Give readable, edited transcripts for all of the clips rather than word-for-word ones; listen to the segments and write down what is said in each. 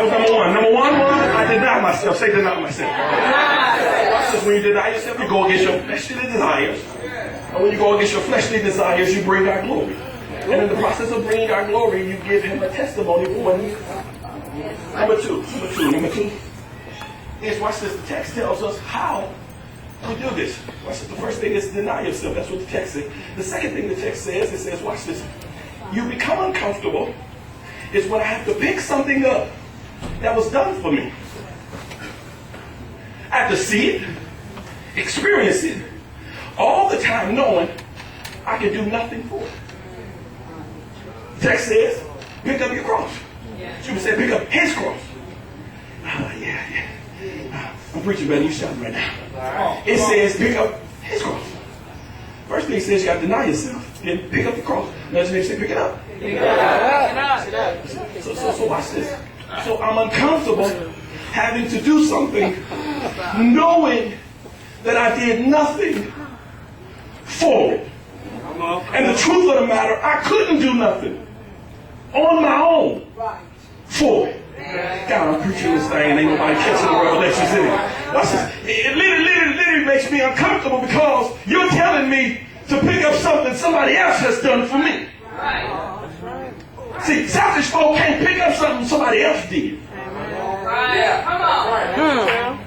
was number one. Number one was I deny myself. Say deny myself. Watch this. When you deny yourself, you go against your fleshly desires. And when you go against your fleshly desires, you bring God glory. And in the process of bringing God glory, you give him a testimony for what he is. Number two is, watch this, the text tells us how we do this. Watch this. The first thing is deny yourself. That's what the text says. The second thing the text says, it says, watch this, you become uncomfortable is when I have to pick something up that was done for me. I have to see it, experience it, all the time knowing I can do nothing for it. The text says, pick up your cross. She would say, pick up his cross. Yeah. I'm preaching better. You shouting right now. It says, pick up his cross. First thing it says, you got to deny yourself. Then pick up the cross. Next thing it says, pick it up. So watch this. So I'm uncomfortable having to do something, knowing that I did nothing for it. And the truth of the matter, I couldn't do nothing on my own for it. God, I'm preaching this thing and ain't nobody catching the revelations in it. Watch this. It literally makes me uncomfortable because you're telling me to pick up something somebody else has done for me. See, selfish folk can't pick up something somebody else did. Come on.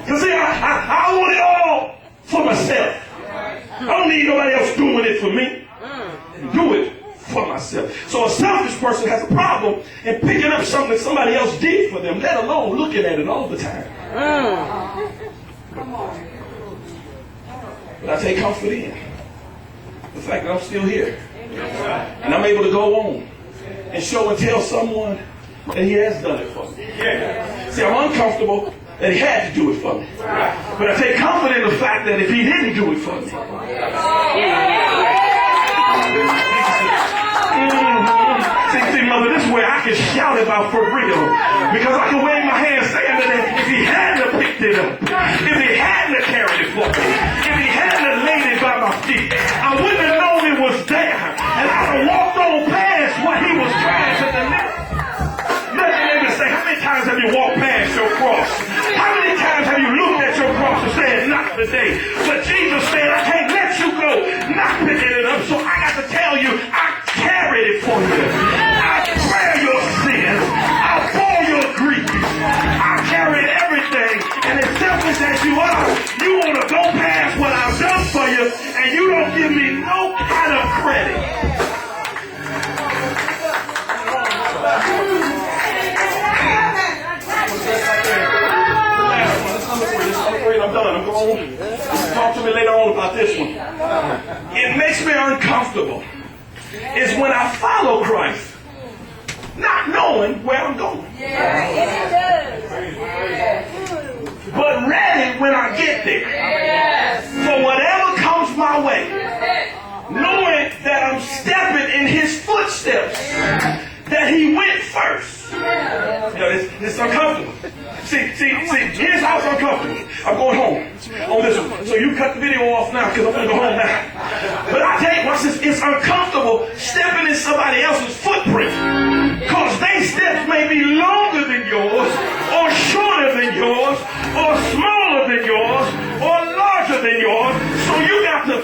You see, I want it all for myself. I don't need nobody else doing it for me. Do it for myself. So a selfish person has a problem in picking up something somebody else did for them, let alone looking at it all the time. But I take comfort in the fact that I'm still here. And I'm able to go on and show and tell someone that he has done it for me. See, I'm uncomfortable that he had to do it for me. But I take comfort in the fact that if he didn't do it for me. See, mother, this is where I can shout about for real. Because I can wave my hand saying that if he hadn't have picked it up, if he hadn't have carried it for me, if he hadn't have laid it by my feet, I wouldn't have known it was there. And I'd have walked on past what he was trying to deliver. Let me say, how many times have you walked past your cross? How many times have you looked at your cross and said, not today? But Jesus said, I can't let you go not picking it up. So I got to tell you, I carried it for you. I bear your sins. I bore your grief. I carried everything. And as selfish as you are, you want to go past what I've done for you, and you don't give me no kind of credit. I'm done. I'm going. Talk to me later on about this one. It makes me uncomfortable is when I follow Christ, not knowing where I'm going. But ready when I get there for whatever comes my way, knowing that I'm stepping in his footsteps, that he went first. It's uncomfortable. See, here's how it's uncomfortable. I'm going home on this one. So you cut the video off now because I'm going to go home now. But I tell you, watch this, it's uncomfortable stepping in somebody else's footprint. Because their steps may be longer than yours, or shorter than yours, or smaller than yours, or larger than yours. So you got to...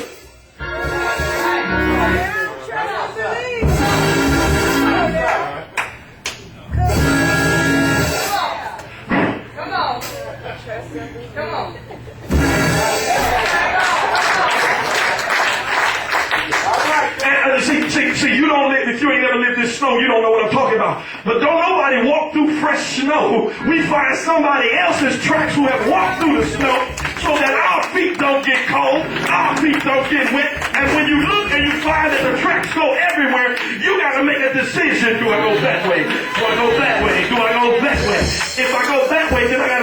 Come on. See, you don't live, if you ain't never lived this snow, you don't know what I'm talking about. But don't nobody walk through fresh snow. We find somebody else's tracks who have walked through the snow so that our feet don't get cold, our feet don't get wet. And when you look and you find that the tracks go everywhere, you got to make a decision. Do I go that way? Do I go that way? Do I go that way? If I go that way, then I got to